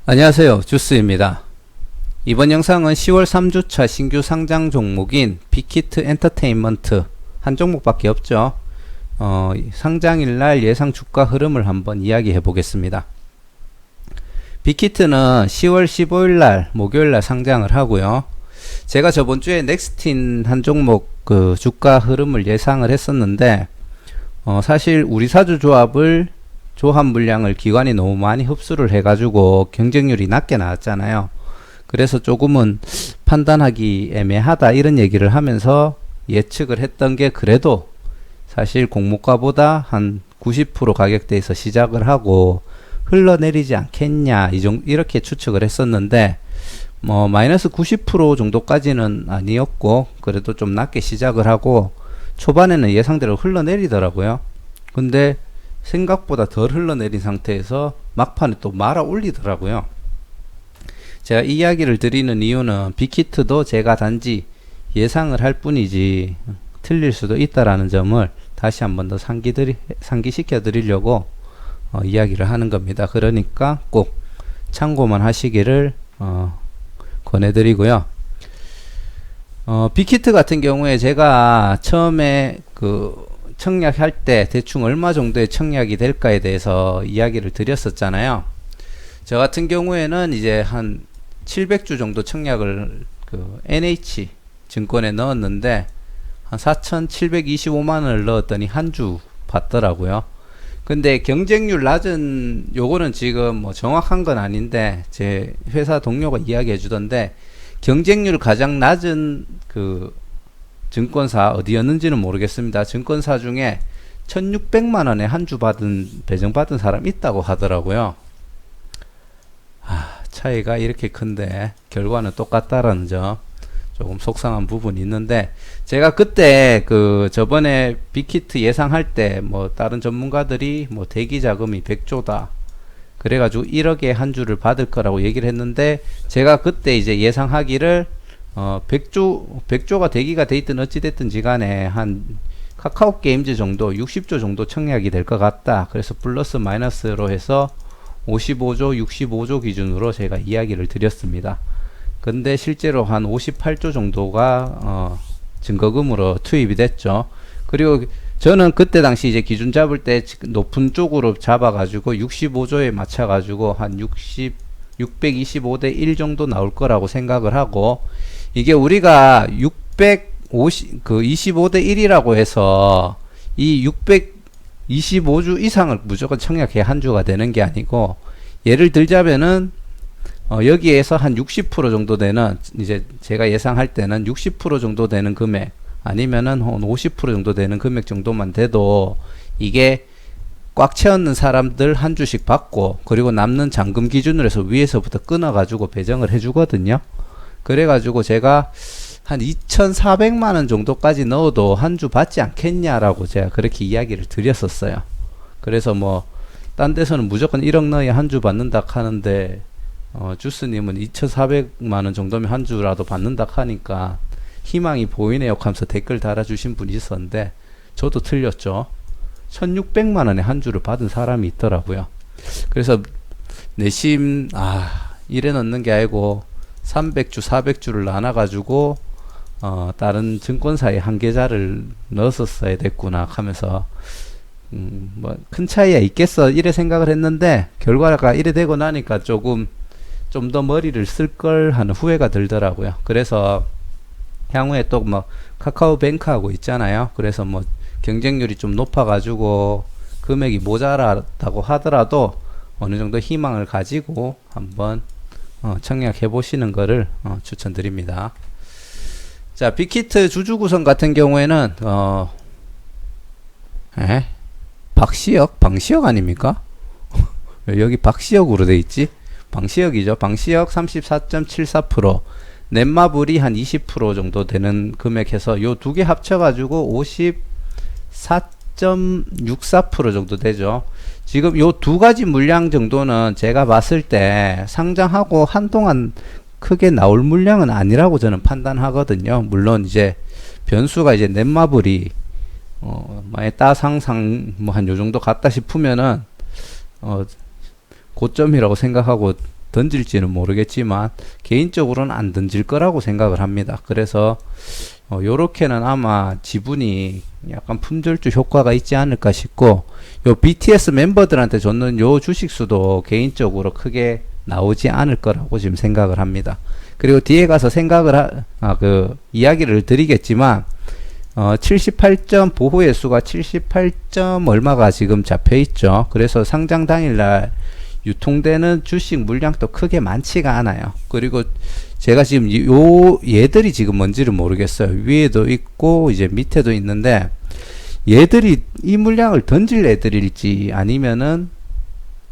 안녕하세요, 주스입니다. 이번 영상은 10월 3주차 신규 상장 종목인 빅히트 엔터테인먼트 한 종목밖에 없죠. 상장일날 예상 주가 흐름을 한번 이야기해 보겠습니다. 빅히트는 10월 15일날 목요일날 상장을 하고요. 제가 저번주에 넥스틴 한 종목 그 주가 흐름을 예상을 했었는데 사실 우리 사주 조합 물량을 기관이 너무 많이 흡수를 해가지고 경쟁률이 낮게 나왔잖아요. 그래서 조금은 판단하기 애매하다 이런 얘기를 하면서 예측을 했던 게 그래도 사실 공모가보다 한 90% 가격대에서 시작을 하고 흘러내리지 않겠냐 이렇게 추측을 했었는데 마이너스 90% 정도까지는 아니었고 그래도 좀 낮게 시작을 하고 초반에는 예상대로 흘러내리더라고요. 근데 생각보다 덜 흘러내린 상태에서 막판에 또 말아 올리더라고요. 제가 이 이야기를 드리는 이유는 빅히트도 제가 단지 예상을 할 뿐이지 틀릴 수도 있다라는 점을 다시 한번 더 상기시켜 드리려고 이야기를 하는 겁니다. 그러니까 꼭 참고만 하시기를 권해드리고요. 빅히트 같은 경우에 제가 처음에 청약할 때 대충 얼마 정도의 청약이 될까에 대해서 이야기를 드렸었잖아요. 저 같은 경우에는 이제 한 700주 정도 청약을 NH 증권에 넣었는데 한 4,725만원을 넣었더니 한 주 받더라고요. 근데 경쟁률 낮은 요거는 지금 정확한 건 아닌데 제 회사 동료가 이야기해 주던데 경쟁률 가장 낮은 증권사 어디였는지는 모르겠습니다. 증권사 중에 1600만원에 한 주 배정받은 사람 있다고 하더라고요. 차이가 이렇게 큰데 결과는 똑같다라는 점 조금 속상한 부분이 있는데 제가 그때 저번에 빅히트 예상할 때 다른 전문가들이 대기 자금이 100조다 그래가지고 1억에 한 주를 받을 거라고 얘기를 했는데 제가 그때 이제 예상하기를 100조가 대기가 돼 있든 어찌됐든지 간에 한 카카오 게임즈 정도 60조 정도 청약이 될 것 같다. 그래서 플러스 마이너스로 해서 55조 65조 기준으로 제가 이야기를 드렸습니다. 근데 실제로 한 58조 정도가 증거금으로 투입이 됐죠. 그리고 저는 그때 당시 이제 기준 잡을 때 높은 쪽으로 잡아가지고 65조에 맞춰가지고 한 625대 1 정도 나올 거라고 생각을 하고 이게 우리가 25대 1이라고 해서 이 625주 이상을 무조건 청약해 한 주가 되는 게 아니고 예를 들자면은 여기에서 한 60% 정도 되는 이제 제가 예상할 때는 60% 정도 되는 금액 아니면은 한 50% 정도 되는 금액 정도만 돼도 이게 꽉 채웠는 사람들 한 주씩 받고 그리고 남는 잔금 기준으로 해서 위에서부터 끊어가지고 배정을 해주거든요. 그래가지고 제가 한 2,400만원 정도까지 넣어도 한 주 받지 않겠냐라고 제가 그렇게 이야기를 드렸었어요. 그래서 딴 데서는 무조건 1억 넣어야 한 주 받는다 하는데 주스님은 2,400만원 정도면 한 주라도 받는다 하니까 희망이 보이네요 하면서 댓글 달아주신 분이 있었는데 저도 틀렸죠. 1,600만원에 한 주를 받은 사람이 있더라고요. 그래서 내심 이래 넣는 게 아니고 300주 400주를 나눠가지고 다른 증권사에 한 계좌를 넣었어야 됐구나 하면서 큰 차이가 있겠어 이래 생각을 했는데 결과가 이래 되고 나니까 조금 좀 더 머리를 쓸 걸 하는 후회가 들더라고요. 그래서 향후에 또 카카오뱅크하고 있잖아요. 그래서 경쟁률이 좀 높아가지고 금액이 모자라다고 하더라도 어느 정도 희망을 가지고 한번 청약해 보시는 거를 추천드립니다. 자, 빅히트 주주 구성 같은 경우에는 방시혁 아닙니까? 왜 여기 박시혁으로 돼 있지? 방시혁이죠. 방시혁 34.74%, 넷마블이 한 20% 정도 되는 금액해서 요 두 개 합쳐가지고 54.64% 정도 되죠. 지금 요 두 가지 물량 정도는 제가 봤을 때 상장하고 한동안 크게 나올 물량은 아니라고 저는 판단하거든요. 물론 이제 변수가 이제 넷마블이 만약 따상상 한 요 정도 갔다 싶으면은 고점이라고 생각하고 던질지는 모르겠지만 개인적으로는 안 던질 거라고 생각을 합니다. 그래서 요렇게는 아마 지분이 약간 품절주 효과가 있지 않을까 싶고, 요 BTS 멤버들한테 줬는 요 주식수도 개인적으로 크게 나오지 않을 거라고 지금 생각을 합니다. 그리고 뒤에 가서 이야기를 드리겠지만, 78점 보호의 수가 78점 얼마가 지금 잡혀 있죠. 그래서 상장 당일날 유통되는 주식 물량도 크게 많지가 않아요. 그리고 제가 지금 얘들이 지금 뭔지를 모르겠어요. 위에도 있고 이제 밑에도 있는데, 얘들이 이 물량을 던질 애들일지 아니면은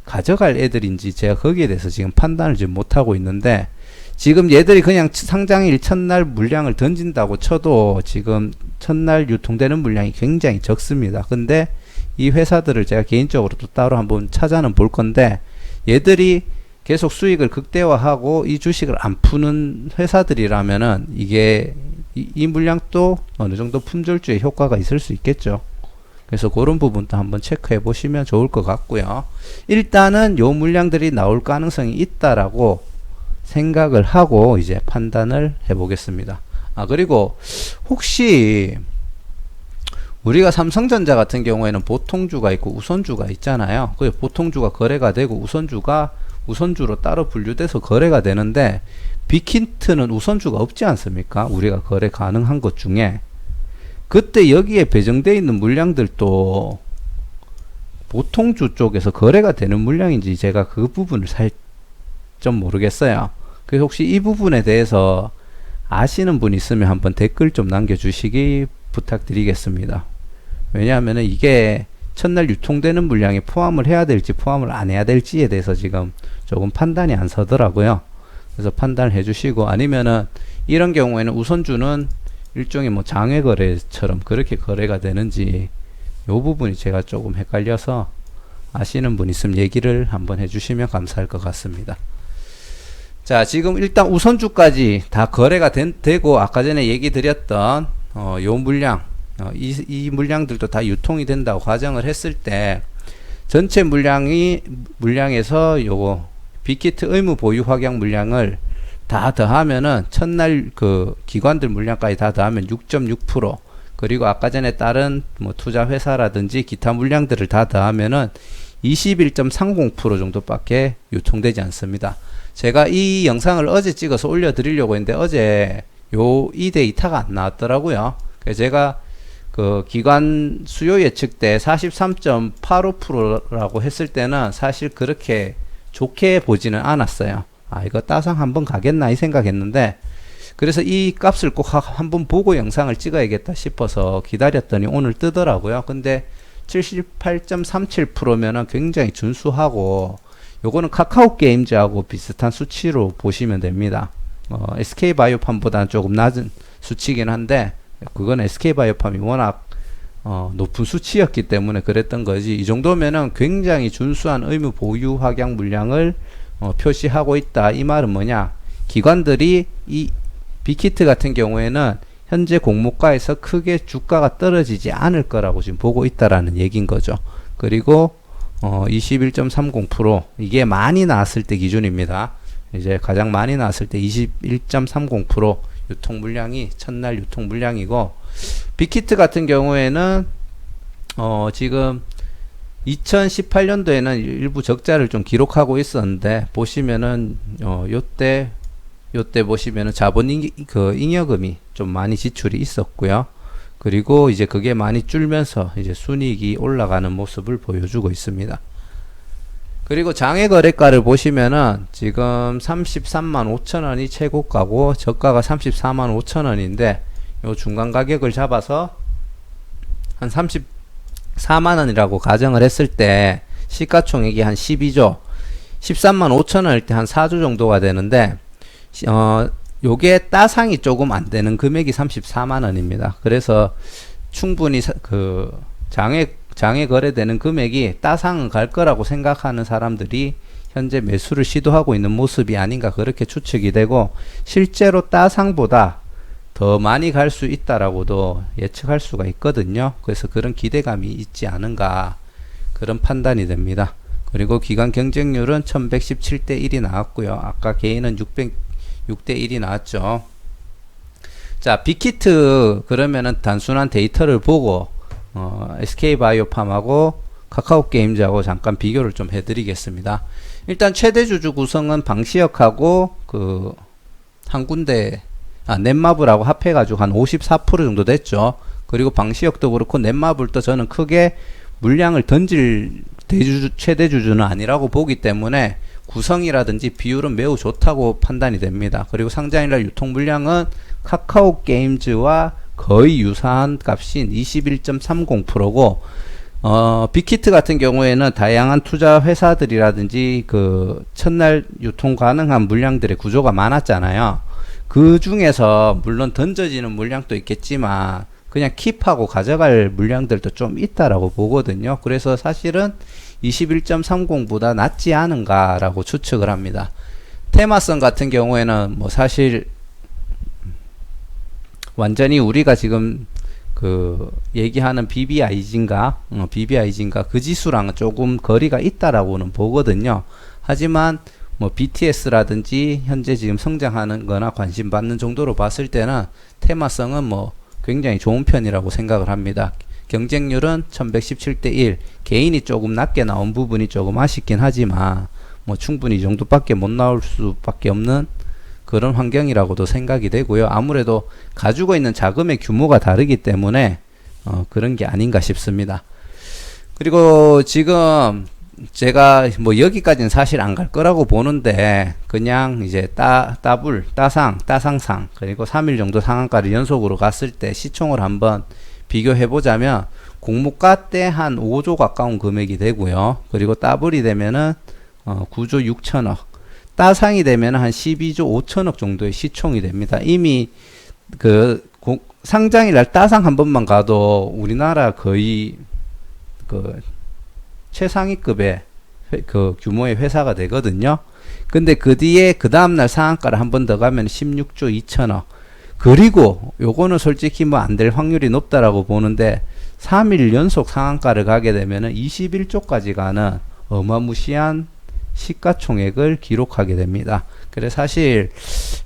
가져갈 애들인지 제가 거기에 대해서 지금 판단을 지금 못하고 있는데, 지금 얘들이 그냥 상장일 첫날 물량을 던진다고 쳐도 지금 첫날 유통되는 물량이 굉장히 적습니다. 근데 이 회사들을 제가 개인적으로 또 따로 한번 찾아는 볼 건데, 얘들이 계속 수익을 극대화하고 이 주식을 안 푸는 회사들이라면은 이게 이 물량도 어느 정도 품절주의 효과가 있을 수 있겠죠. 그래서 그런 부분도 한번 체크해 보시면 좋을 것 같고요. 일단은 요 물량들이 나올 가능성이 있다라고 생각을 하고 이제 판단을 해 보겠습니다. 그리고 혹시 우리가 삼성전자 같은 경우에는 보통주가 있고 우선주가 있잖아요. 그 보통주가 거래가 되고 우선주로 따로 분류돼서 거래가 되는데, 빅힌트는 우선주가 없지 않습니까? 우리가 거래 가능한 것 중에. 그때 여기에 배정되어 있는 물량들도 보통주 쪽에서 거래가 되는 물량인지 제가 그 부분을 좀 모르겠어요. 그래서 혹시 이 부분에 대해서 아시는 분 있으면 한번 댓글 좀 남겨주시기 부탁드리겠습니다. 왜냐하면 이게 첫날 유통되는 물량에 포함을 해야 될지 포함을 안 해야 될지에 대해서 지금 조금 판단이 안 서더라고요. 그래서 판단을 해주시고, 아니면은 이런 경우에는 우선주는 일종의 뭐 장외 거래처럼 그렇게 거래가 되는지, 요 부분이 제가 조금 헷갈려서 아시는 분 있으면 얘기를 한번 해주시면 감사할 것 같습니다. 자, 지금 일단 우선주까지 다 거래가 되고, 아까 전에 얘기 드렸던 요 물량, 이 물량들도 다 유통이 된다고 가정을 했을 때, 전체 물량에서 요거 빅히트 의무 보유 확약 물량을 다 더하면은 첫날 그 기관들 물량까지 다 더하면 6.6%, 그리고 아까 전에 다른 뭐 투자 회사라든지 기타 물량들을 다 더하면은 21.30% 정도밖에 유통되지 않습니다. 제가 이 영상을 어제 찍어서 올려드리려고 했는데 어제 요 2대2타가 안 나왔더라고요. 그래서 제가 그 기관 수요 예측 때 43.85%라고 했을 때는 사실 그렇게 좋게 보지는 않았어요. 이거 따상 한번 가겠나 이 생각했는데, 그래서 이 값을 꼭 한번 보고 영상을 찍어야겠다 싶어서 기다렸더니 오늘 뜨더라고요. 근데 78.37%면은 굉장히 준수하고, 요거는 카카오 게임즈하고 비슷한 수치로 보시면 됩니다. SK바이오팜보다는 조금 낮은 수치긴 한데, 그건 SK바이오팜이 워낙 높은 수치였기 때문에 그랬던 거지, 이 정도면은 굉장히 준수한 의무 보유 확약 물량을 표시하고 있다. 이 말은 뭐냐, 기관들이 이 빅히트 같은 경우에는 현재 공모가에서 크게 주가가 떨어지지 않을 거라고 지금 보고 있다라는 얘기인 거죠. 그리고 21.30% 이게 많이 나왔을 때 기준입니다. 이제 가장 많이 나왔을 때 21.30% 유통 물량이 첫날 유통 물량이고, 빅히트 같은 경우에는 지금 2018년도에는 일부 적자를 좀 기록하고 있었는데, 보시면은 요때 보시면은 자본 잉여금이 좀 많이 지출이 있었고요. 그리고 이제 그게 많이 줄면서 이제 순이익이 올라가는 모습을 보여주고 있습니다. 그리고 장외 거래가를 보시면은 지금 33만 5천원이 최고가고 저가가 34만 5천원인데, 요 중간 가격을 잡아서 한 34만원이라고 가정을 했을 때 시가총액이 한 12조, 13만 5천원일 때 한 4조 정도가 되는데, 요게 따상이 조금 안 되는 금액이 34만원입니다. 그래서 충분히 그 장외 거래되는 금액이 따상은 갈 거라고 생각하는 사람들이 현재 매수를 시도하고 있는 모습이 아닌가 그렇게 추측이 되고, 실제로 따상보다 더 많이 갈 수 있다라고도 예측할 수가 있거든요. 그래서 그런 기대감이 있지 않은가 그런 판단이 됩니다. 그리고 기관 경쟁률은 1117대 1이 나왔고요. 아까 개인은 606대 1이 나왔죠. 자, 빅히트 그러면은 단순한 데이터를 보고 SK바이오팜하고 카카오게임즈하고 잠깐 비교를 좀 해드리겠습니다. 일단 최대 주주 구성은 방시혁하고 그 한 군데 넷마블하고 합해가지고 한 54% 정도 됐죠. 그리고 방시혁도 그렇고 넷마블도 저는 크게 물량을 던질 최대 주주는 아니라고 보기 때문에 구성이라든지 비율은 매우 좋다고 판단이 됩니다. 그리고 상장일날 유통 물량은 카카오게임즈와 거의 유사한 값인 21.30%고 빅히트 같은 경우에는 다양한 투자 회사들이라든지 그 첫날 유통 가능한 물량들의 구조가 많았잖아요. 그 중에서 물론 던져지는 물량도 있겠지만 그냥 킵하고 가져갈 물량들도 좀 있다라고 보거든요. 그래서 사실은 21.30보다 낫지 않은가라고 추측을 합니다. 테마성 같은 경우에는 뭐 사실 완전히 우리가 지금 그 얘기하는 BBIG인가 그 지수랑은 조금 거리가 있다라고는 보거든요. 하지만 뭐 BTS라든지 현재 지금 성장하는 거나 관심 받는 정도로 봤을 때는 테마성은 뭐 굉장히 좋은 편이라고 생각을 합니다. 경쟁률은 1117대 1, 개인이 조금 낮게 나온 부분이 조금 아쉽긴 하지만 뭐 충분히 이 정도밖에 못 나올 수밖에 없는 그런 환경이라고도 생각이 되고요. 아무래도 가지고 있는 자금의 규모가 다르기 때문에 그런 게 아닌가 싶습니다. 그리고 지금 제가 뭐 여기까지는 사실 안 갈 거라고 보는데 그냥 이제 따상상 그리고 3일 정도 상한가를 연속으로 갔을 때 시총을 한번 비교해 보자면 공모가 때 한 5조 가까운 금액이 되고요. 그리고 따블이 되면은 9조 6천억, 따상이 되면 한 12조 5천억 정도의 시총이 됩니다. 이미 그 상장일날 따상 한 번만 가도 우리나라 거의 그 최상위급의 그 규모의 회사가 되거든요. 근데 그 뒤에 그 다음날 상한가를 한 번 더 가면 16조 2천억. 그리고 요거는 솔직히 뭐 안 될 확률이 높다라고 보는데 3일 연속 상한가를 가게 되면은 21조까지 가는 어마무시한 시가총액을 기록하게 됩니다. 그래서 사실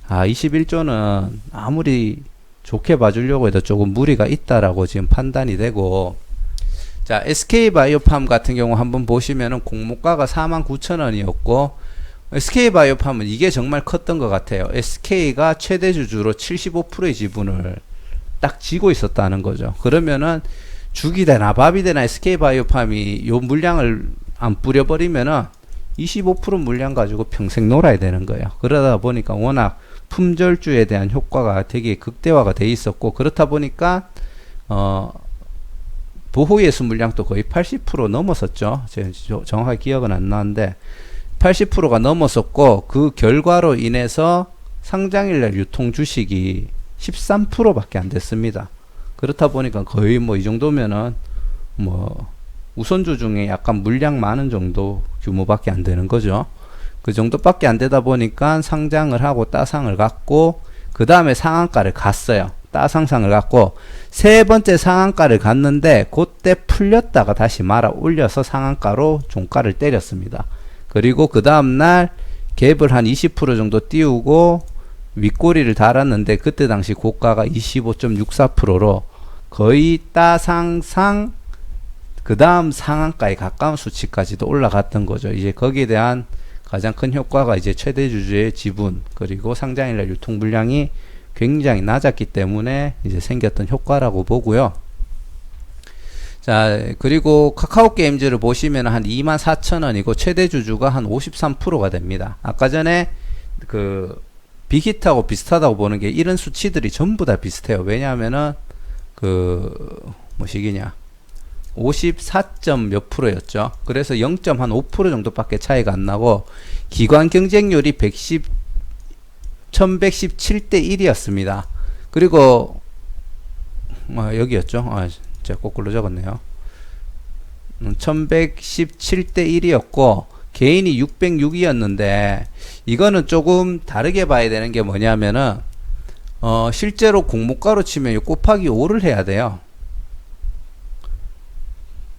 21조는 아무리 좋게 봐주려고 해도 조금 무리가 있다라고 지금 판단이 되고, 자, SK바이오팜 같은 경우 한번 보시면은 공모가가 49,000원이었고 SK바이오팜은 이게 정말 컸던 것 같아요. SK가 최대 주주로 75%의 지분을 딱 쥐고 있었다는 거죠. 그러면은 죽이 되나 밥이 되나 SK바이오팜이 요 물량을 안 뿌려버리면은 25% 물량 가지고 평생 놀아야 되는 거예요. 그러다 보니까 워낙 품절주에 대한 효과가 되게 극대화가 돼 있었고, 그렇다 보니까 보호예수 물량도 거의 80% 넘었었죠. 제가 정확하게 기억은 안 나는데 80%가 넘었었고, 그 결과로 인해서 상장일날 유통 주식이 13%밖에 안 됐습니다. 그렇다 보니까 거의 뭐 이 정도면은 뭐 우선주 중에 약간 물량 많은 정도 규모밖에 안 되는 거죠. 그 정도밖에 안 되다 보니까 상장을 하고 따상을 갔고, 그 다음에 상한가를 갔어요. 따상상을 갔고 세 번째 상한가를 갔는데 그때 풀렸다가 다시 말아 올려서 상한가로 종가를 때렸습니다. 그리고 그 다음날 갭을 한 20% 정도 띄우고 윗꼬리를 달았는데 그때 당시 고가가 25.64%로 거의 따상상 그 다음 상한가에 가까운 수치까지도 올라갔던 거죠. 이제 거기에 대한 가장 큰 효과가 이제 최대 주주의 지분 그리고 상장일날 유통 물량이 굉장히 낮았기 때문에 이제 생겼던 효과라고 보고요. 자, 그리고 카카오게임즈를 보시면 한 24,000원이고 최대 주주가 한 53%가 됩니다. 아까 전에 그 빅히트하고 비슷하다고 보는 게 이런 수치들이 전부 다 비슷해요. 왜냐하면은 그 뭐시기냐 54점 몇 프로였죠. 그래서 0.5% 정도밖에 차이가 안 나고 기관 경쟁률이 1117대 1이었습니다. 그리고 여기였죠. 제가 거꾸로 적었네요. 1117대 1이었고 개인이 606이었는데 이거는 조금 다르게 봐야 되는 게 뭐냐면은 실제로 공모가로 치면 곱하기 5를 해야 돼요.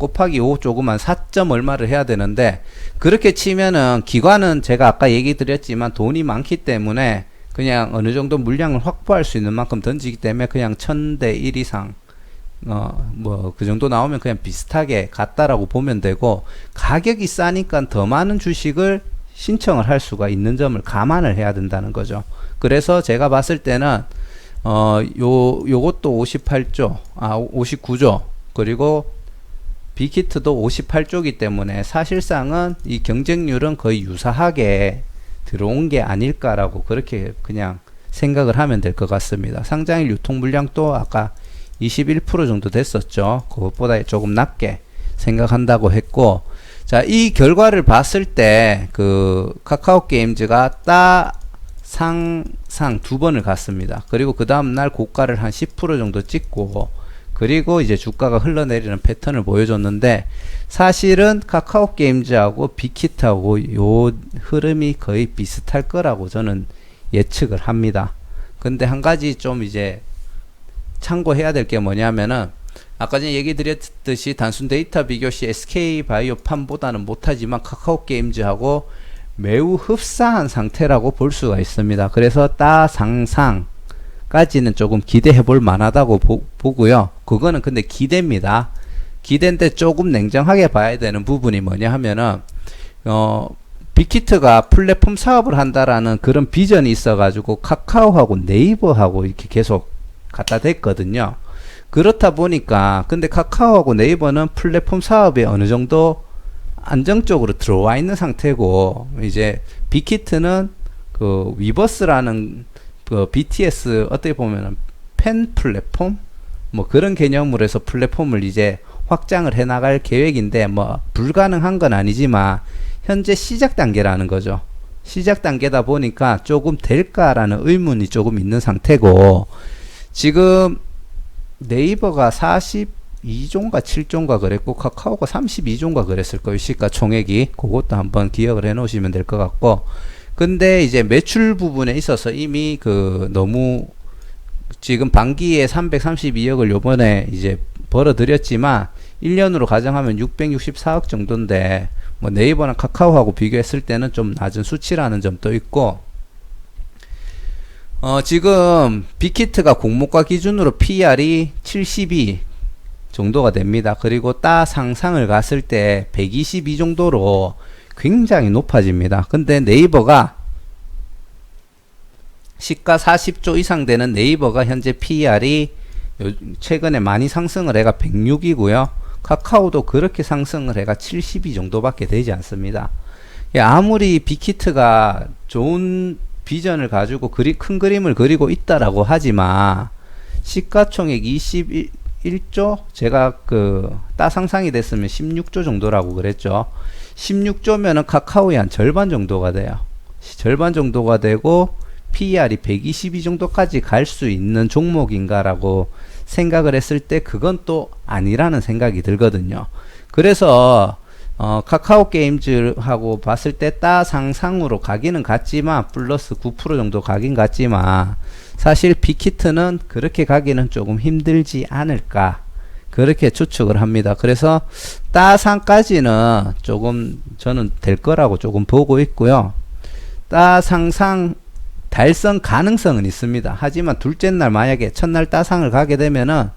곱하기 5 조금만 4점 얼마를 해야 되는데, 그렇게 치면은 기관은 제가 아까 얘기 드렸지만 돈이 많기 때문에 그냥 어느 정도 물량을 확보할 수 있는 만큼 던지기 때문에 그냥 1000대 1 이상 뭐 그 정도 나오면 그냥 비슷하게 같다라고 보면 되고, 가격이 싸니까 더 많은 주식을 신청을 할 수가 있는 점을 감안을 해야 된다는 거죠. 그래서 제가 봤을 때는 요것도 58조, 59조, 그리고 빅히트도 58조이기 때문에 사실상은 이 경쟁률은 거의 유사하게 들어온 게 아닐까라고 그렇게 그냥 생각을 하면 될 것 같습니다. 상장일 유통 물량도 아까 21% 정도 됐었죠. 그것보다 조금 낮게 생각한다고 했고, 자, 이 결과를 봤을 때 그 카카오 게임즈가 상상 두 번을 갔습니다. 그리고 그 다음날 고가를 한 10% 정도 찍고, 그리고 이제 주가가 흘러내리는 패턴을 보여줬는데, 사실은 카카오 게임즈하고 빅히트하고 요 흐름이 거의 비슷할 거라고 저는 예측을 합니다. 근데 한 가지 좀 이제 참고해야 될 게 뭐냐면은, 아까 전에 얘기 드렸듯이 단순 데이터 비교 시 SK바이오팜보다는 못하지만 카카오 게임즈하고 매우 흡사한 상태라고 볼 수가 있습니다. 그래서 따상상까지는 조금 기대해 볼 만하다고 보고요. 그거는 근데 기대입니다. 기대인데 조금 냉정하게 봐야 되는 부분이 뭐냐 하면은, 빅히트가 플랫폼 사업을 한다라는 그런 비전이 있어가지고 카카오하고 네이버하고 이렇게 계속 갖다 댔거든요. 그렇다 보니까, 근데 카카오하고 네이버는 플랫폼 사업에 어느 정도 안정적으로 들어와 있는 상태고, 이제 빅히트는 그 위버스라는 그 BTS 어떻게 보면은 팬 플랫폼 뭐 그런 개념으로 해서 플랫폼을 이제 확장을 해 나갈 계획인데, 뭐 불가능한 건 아니지만 현재 시작 단계라는 거죠. 시작 단계다 보니까 조금 될까라는 의문이 조금 있는 상태고, 지금 네이버가 42조인가 7조인가 그랬고 카카오가 32조인가 그랬을 거예요. 시가총액이. 그것도 한번 기억을 해 놓으시면 될 것 같고, 근데 이제 매출 부분에 있어서 이미 그 너무 지금 반기에 332억을 요번에 이제 벌어들였지만 1년으로 가정하면 664억 정도인데, 뭐 네이버나 카카오하고 비교했을 때는 좀 낮은 수치라는 점도 있고, 지금 빅히트가 공모가 기준으로 PR이 72 정도가 됩니다. 그리고 따상상을 갔을 때 122 정도로 굉장히 높아집니다. 근데 네이버가 시가 40조 이상 되는 네이버가 현재 PR이 최근에 많이 상승을 해가 106이고요. 카카오도 그렇게 상승을 해가 72 정도밖에 되지 않습니다. 아무리 빅히트가 좋은 비전을 가지고 큰 그림을 그리고 있다라고 하지만 시가총액 21조, 제가 그 따상상이 됐으면 16조 정도라고 그랬죠. 16조면은 카카오의 한 절반 정도가 돼요. 절반 정도가 되고 PER이 122 정도까지 갈 수 있는 종목인가라고 생각을 했을 때 그건 또 아니라는 생각이 들거든요. 그래서 카카오 게임즈하고 봤을 때 따상상으로 가기는 같지만 플러스 9% 정도 가긴 같지만 사실 빅히트는 그렇게 가기는 조금 힘들지 않을까 그렇게 추측을 합니다. 그래서 따상까지는 조금 저는 될 거라고 조금 보고 있고요. 따상상 달성 가능성은 있습니다. 하지만 둘째 날 만약에 첫날 따상을 가게 되면은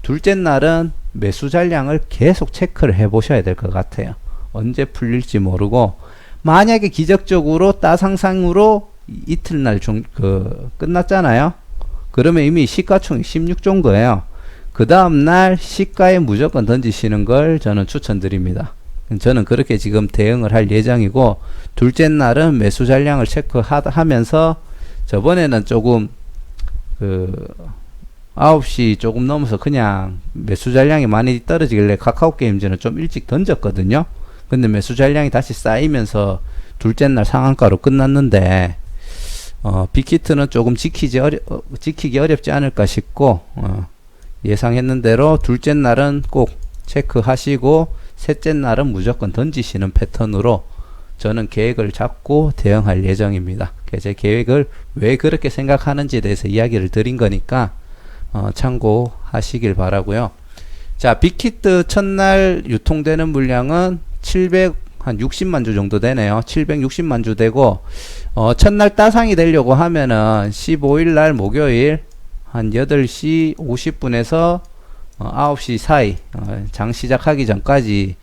둘째 날은 매수 잔량을 계속 체크를 해 보셔야 될 것 같아요. 언제 풀릴지 모르고, 만약에 기적적으로 따상상으로 이틀날 끝났잖아요. 그러면 이미 시가총액 16조인 거예요. 그 다음날 시가에 무조건 던지시는 걸 저는 추천드립니다. 저는 그렇게 지금 대응을 할 예정이고, 둘째 날은 매수 잔량을 체크하면서 저번에는 조금 9시 조금 넘어서 그냥 매수 잔량이 많이 떨어지길래 카카오 게임즈는 좀 일찍 던졌거든요. 근데 매수 잔량이 다시 쌓이면서 둘째 날 상한가로 끝났는데, 빅히트는 조금 지키기 어렵지 않을까 싶고, 예상했는 대로 둘째 날은 꼭 체크하시고 셋째 날은 무조건 던지시는 패턴으로 저는 계획을 잡고 대응할 예정입니다. 제 계획을 왜 그렇게 생각하는지에 대해서 이야기를 드린 거니까 참고하시길 바라고요. 자, 빅히트 첫날 유통되는 물량은 760만 주 정도 되네요. 760만 주 되고, 첫날 따상이 되려고 하면은 15일 날 목요일 한 8시 50분에서 9시 사이, 장 시작하기 전까지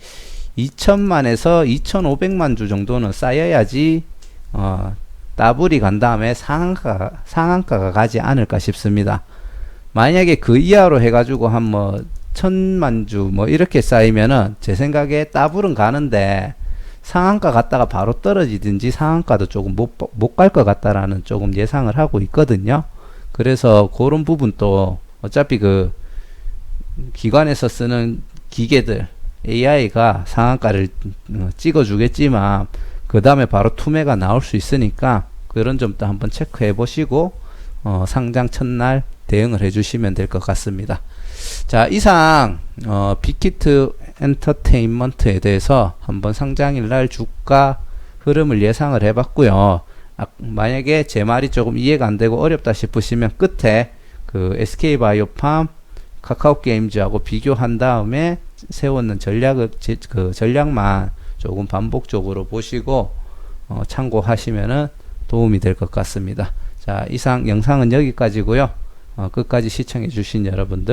2천만에서 2,500만 주 정도는 쌓여야지, 더블이 간 다음에 상한가가 가지 않을까 싶습니다. 만약에 그 이하로 해가지고 한 뭐 1,000만 주 뭐 이렇게 쌓이면은 제 생각에 더블은 가는데 상한가 갔다가 바로 떨어지든지 상한가도 조금 못 갈 것 같다라는 조금 예상을 하고 있거든요. 그래서 그런 부분도 어차피 그 기관에서 쓰는 기계들 AI가 상한가를 찍어 주겠지만 그 다음에 바로 투매가 나올 수 있으니까 그런 점도 한번 체크해 보시고 상장 첫날 대응을 해 주시면 될 것 같습니다. 자, 이상 빅히트 엔터테인먼트에 대해서 한번 상장일 날 주가 흐름을 예상을 해 봤고요. 만약에 제 말이 조금 이해가 안 되고 어렵다 싶으시면 끝에 그 SK바이오팜 카카오게임즈하고 비교한 다음에 세우는 그 전략만 조금 반복적으로 보시고 참고하시면은 도움이 될 것 같습니다. 자, 이상 영상은 여기까지고요. 끝까지 시청해 주신 여러분들